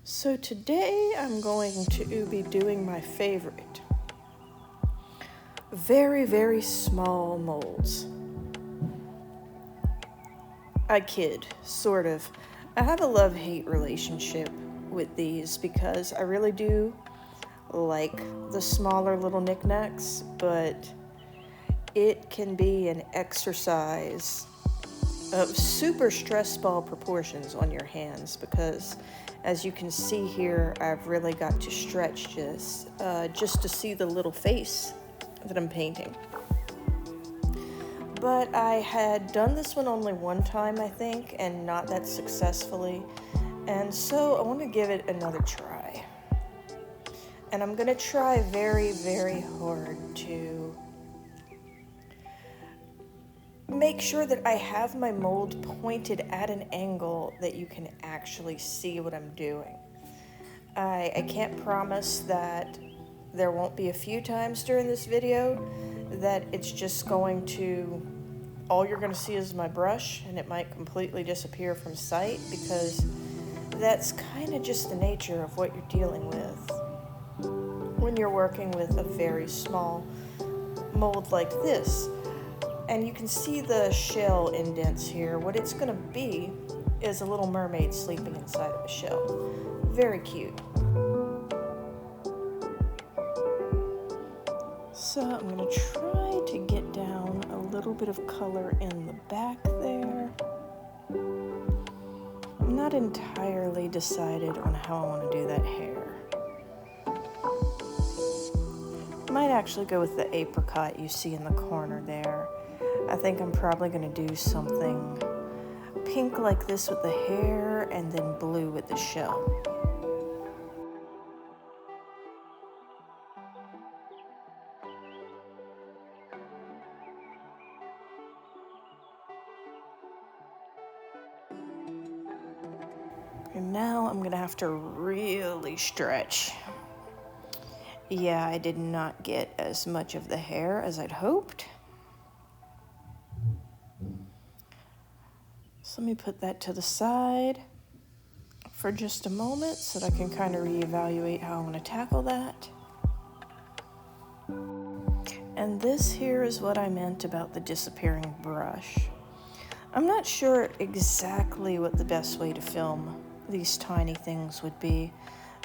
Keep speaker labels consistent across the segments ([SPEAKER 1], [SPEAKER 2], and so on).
[SPEAKER 1] So today I'm going to be doing my favorite. Very, very small molds. I kid, sort of. I have a love-hate relationship with these because I really do like the smaller little knickknacks, but it can be an exercise of super stress ball proportions on your hands because, as you can see here, I've really got to stretch this just to see the little face that I'm painting. But I had done this one only one time, I think, and not that successfully, and so I want to give it another try. And I'm going to try very, very hard to make sure that I have my mold pointed at an angle that you can actually see what I'm doing. I can't promise that there won't be a few times during this video that it's just going to, all you're going to see is my brush and it might completely disappear from sight, because that's kind of just the nature of what you're dealing with when you're working with a very small mold like this. And you can see the shell indents here. What it's going to be is a little mermaid sleeping inside of a shell. Very cute. So I'm going to try to get down a little bit of color in the back there. I'm not entirely decided on how I want to do that hair. I might actually go with the apricot you see in the corner there. I think I'm probably going to do something pink like this with the hair and then blue with the shell. And now I'm going to have to really stretch. Yeah, I did not get as much of the hair as I'd hoped. So let me put that to the side for just a moment so that I can kind of reevaluate how I want to tackle that. And this here is what I meant about the disappearing brush. I'm not sure exactly what the best way to film these tiny things would be.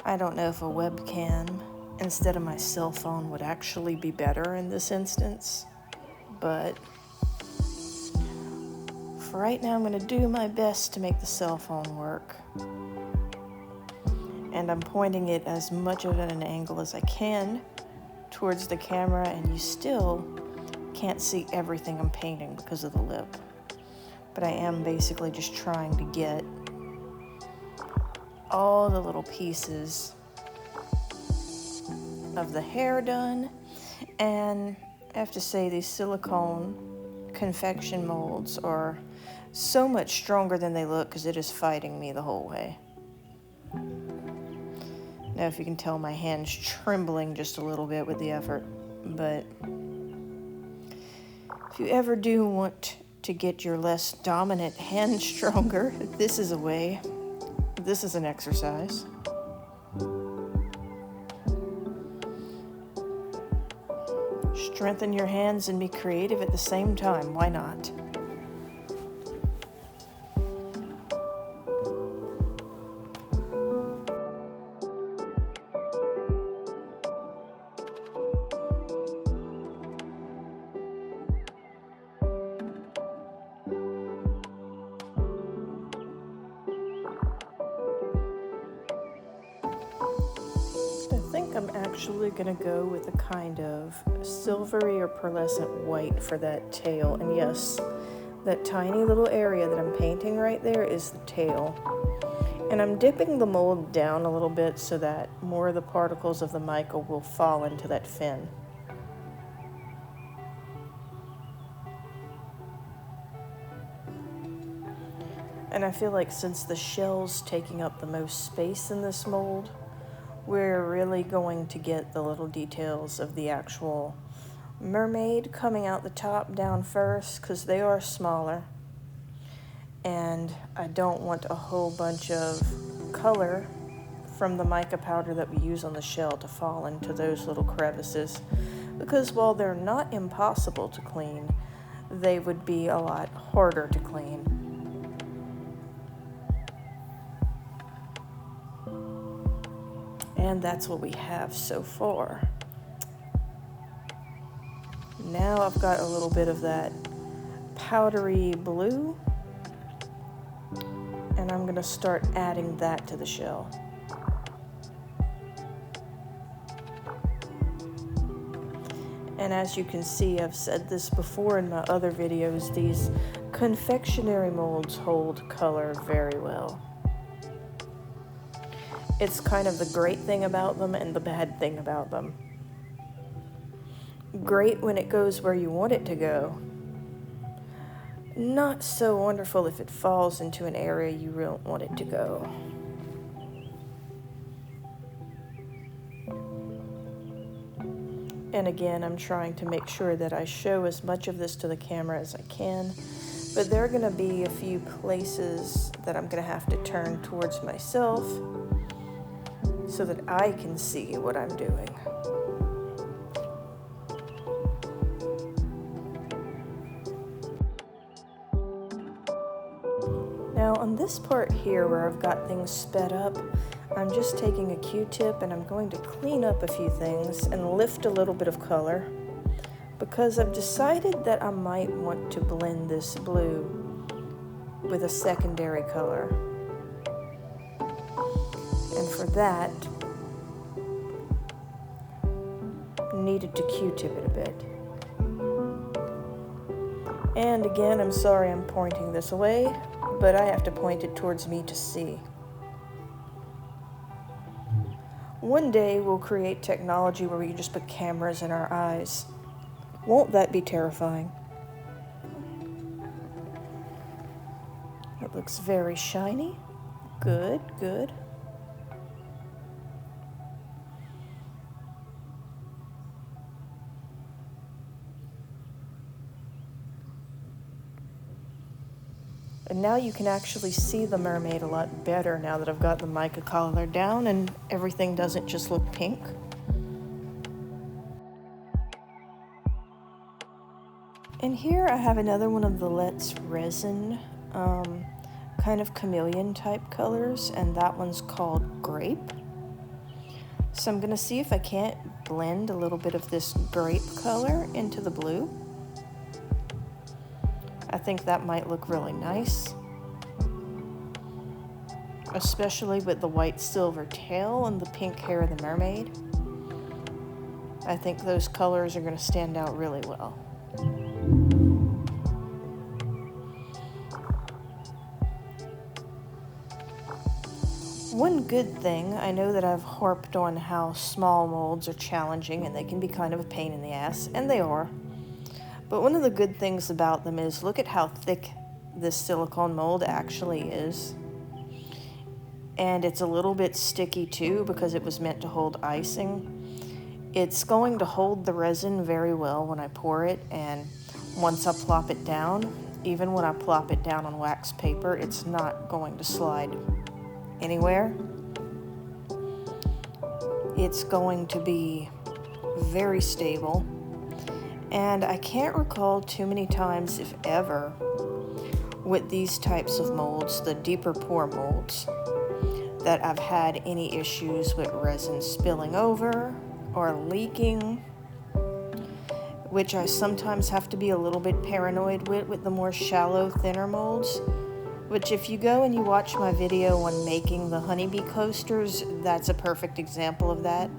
[SPEAKER 1] I don't know if a webcam instead of my cell phone would actually be better in this instance, but for right now, I'm going to do my best to make the cell phone work. And I'm pointing it as much of at an angle as I can towards the camera, and you still can't see everything I'm painting because of the lip. But I am basically just trying to get all the little pieces of the hair done. And I have to say, these silicone confection molds are so much stronger than they look because it is fighting me the whole way. Now, if you can tell, my hand's trembling just a little bit with the effort, but if you ever do want to get your less dominant hand stronger, this is a way. This is an exercise. Strengthen your hands and be creative at the same time. Why not? I think I'm actually going to go with a kind of silvery or pearlescent white for that tail. And yes, that tiny little area that I'm painting right there is the tail. And I'm dipping the mold down a little bit so that more of the particles of the mica will fall into that fin. And I feel like since the shell's taking up the most space in this mold, we're really going to get the little details of the actual mermaid coming out the top down first, because they are smaller. And I don't want a whole bunch of color from the mica powder that we use on the shell to fall into those little crevices, because while they're not impossible to clean, they would be a lot harder to clean. And that's what we have so far. Now I've got a little bit of that powdery blue, and I'm going to start adding that to the shell. And as you can see, I've said this before in my other videos, these confectionery molds hold color very well. It's kind of the great thing about them and the bad thing about them. Great when it goes where you want it to go. Not so wonderful if it falls into an area you don't want it to go. And again, I'm trying to make sure that I show as much of this to the camera as I can, but there are going to be a few places that I'm going to have to turn towards myself so that I can see what I'm doing. Now on this part here where I've got things sped up, I'm just taking a Q-tip and I'm going to clean up a few things and lift a little bit of color, because I've decided that I might want to blend this blue with a secondary color. And for that, needed to Q-tip it a bit. And again, I'm sorry I'm pointing this away, but I have to point it towards me to see. One day we'll create technology where we can just put cameras in our eyes. Won't that be terrifying? It looks very shiny. Good, good. And now you can actually see the mermaid a lot better now that I've got the mica color down and everything doesn't just look pink. And here I have another one of the Let's Resin kind of chameleon type colors, and that one's called Grape. So I'm gonna see if I can't blend a little bit of this grape color into the blue. I think that might look really nice, especially with the white silver tail and the pink hair of the mermaid. I think those colors are going to stand out really well. One good thing, I know that I've harped on how small molds are challenging and they can be kind of a pain in the ass, and they are. But one of the good things about them is look at how thick this silicone mold actually is. And it's a little bit sticky too because it was meant to hold icing. It's going to hold the resin very well when I pour it, and once I plop it down, even when I plop it down on wax paper, it's not going to slide anywhere. It's going to be very stable. And I can't recall too many times, if ever, with these types of molds, the deeper pour molds, that I've had any issues with resin spilling over or leaking, which I sometimes have to be a little bit paranoid with the more shallow, thinner molds, which if you go and you watch my video on making the honeybee coasters, that's a perfect example of that.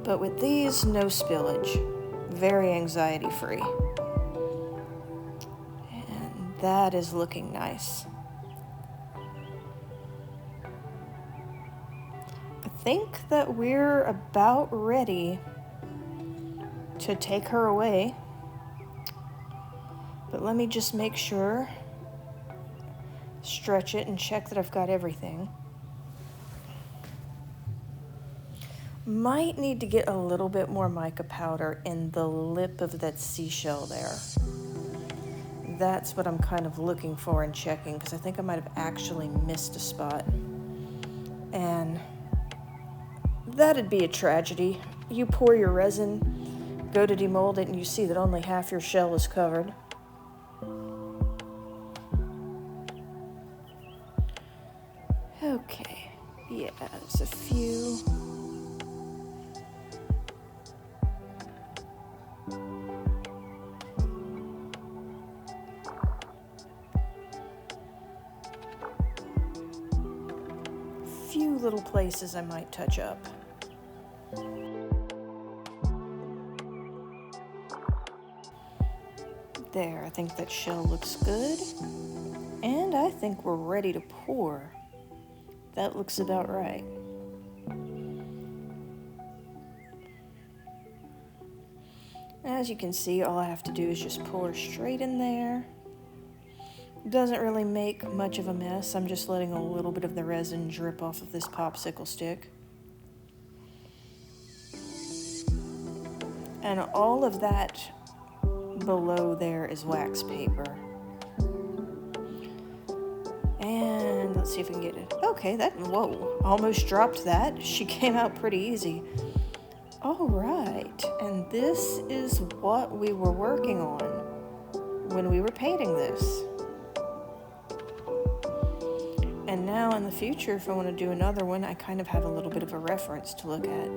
[SPEAKER 1] But with these, no spillage, very anxiety-free. And that is looking nice. I think that we're about ready to take her away. But let me just make sure, stretch it and check that I've got everything. Might need to get a little bit more mica powder in the lip of that seashell there. That's what I'm kind of looking for and checking, because I think I might have actually missed a spot. And that'd be a tragedy. You pour your resin, go to demold it, and you see that only half your shell is covered. Okay, yeah, there's a few. Few little places I might touch up. There, I think that shell looks good. And I think we're ready to pour. That looks about right. As you can see, all I have to do is just pour straight in there. Doesn't really make much of a mess. I'm just letting a little bit of the resin drip off of this popsicle stick. And all of that below there is wax paper. And let's see if we can get it. Okay, whoa, almost dropped that. She came out pretty easy. All right, and this is what we were working on when we were painting this. And now in the future, if I want to do another one, I kind of have a little bit of a reference to look at.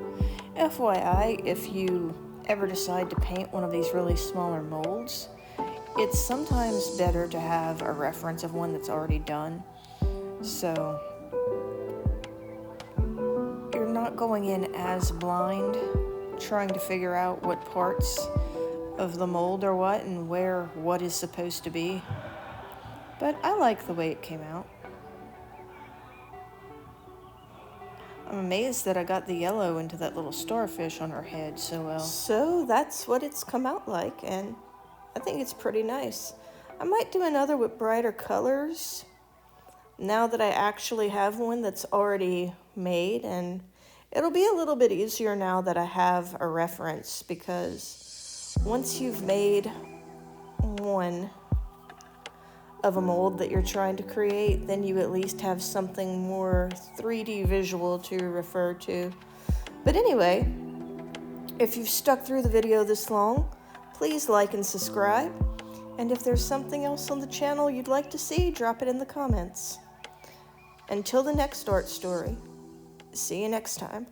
[SPEAKER 1] FYI, if you ever decide to paint one of these really smaller molds, it's sometimes better to have a reference of one that's already done. So you're not going in as blind, trying to figure out what parts of the mold are what and where what is supposed to be. But I like the way it came out. I'm amazed that I got the yellow into that little starfish on her head so well. So that's what it's come out like, and I think it's pretty nice. I might do another with brighter colors now that I actually have one that's already made, and it'll be a little bit easier now that I have a reference, because once you've made one of a mold that you're trying to create, then you at least have something more 3D visual to refer to. But anyway, if you've stuck through the video this long, please like and subscribe. And if there's something else on the channel you'd like to see, drop it in the comments. Until the next art story, see you next time.